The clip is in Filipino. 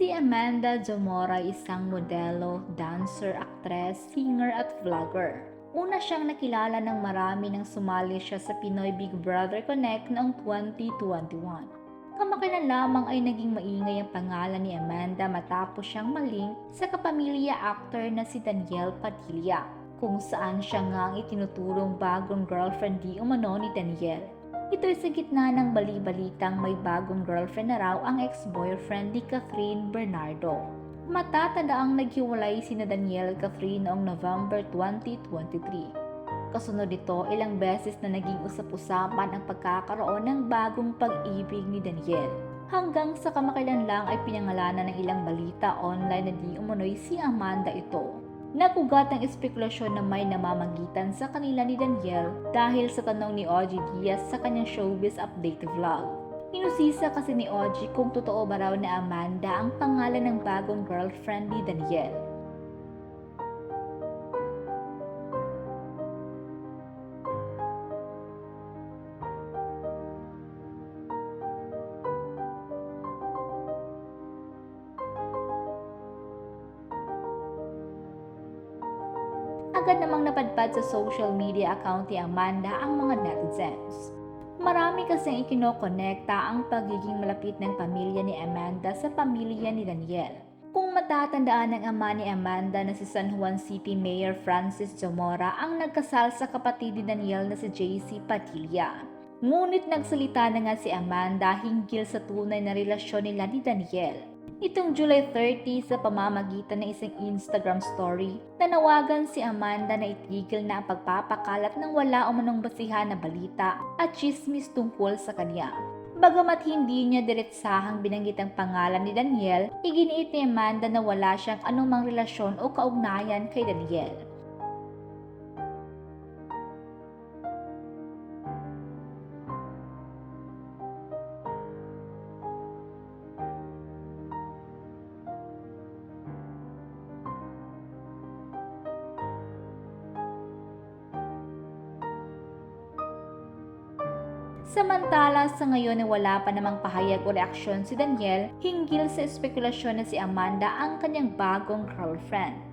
Si Amanda Zamora ay isang modelo, dancer, aktres, singer at vlogger. Una siyang nakilala ng marami nang sumali siya sa Pinoy Big Brother Connect noong 2021. Kamakailan lamang ay naging maingay ang pangalan ni Amanda matapos siyang malink sa kapamilya actor na si Daniel Padilla, kung saan siya nga ang itinuturong bagong girlfriend di umano ni Daniel. Ito'y sa gitna ng bali-balitang may bagong girlfriend na raw ang ex-boyfriend ni Catherine Bernardo. Matatanda ang naghiwalay sina Daniel at Catherine noong November 2023. Kasunod nito, ilang beses na naging usap-usapan ang pagkakaroon ng bagong pag-ibig ni Daniel. Hanggang sa kamakailan lang ay pinangalanan ng ilang balita online na di umano'y si Amanda ito. Nagugat ang espekulasyon na may namamagitan sa kanila ni Daniel dahil sa tanong ni OG Diaz sa kanyang showbiz update vlog. Inusisa kasi ni OG kung totoo ba raw na Amanda ang pangalan ng bagong girlfriend ni Daniel. Agad namang napadpad sa social media account ni Amanda ang mga netizens. Marami kasing ikinokonekta ang pagiging malapit ng pamilya ni Amanda sa pamilya ni Daniel. Kung matatandaan ng ama ni Amanda na si San Juan City Mayor Francis Zamora ang nagkasal sa kapatid ni Daniel na si JC Padilla. Ngunit nagsalita na nga si Amanda hinggil sa tunay na relasyon nila ni Daniel. Itong July 30 sa pamamagitan ng isang Instagram story, nanawagan si Amanda na itigil na ang pagpapakalat ng wala umanong basihan na balita at chismis tungkol sa kanya. Bagamat hindi niya diretsahang binanggit ang pangalan ni Daniel, iginiit ni Amanda na wala siyang anumang relasyon o kaugnayan kay Daniel. Samantala, sa ngayon ay wala pa namang pahayag o reaksyon si Daniel hinggil sa espekulasyon na si Amanda ang kanyang bagong girlfriend.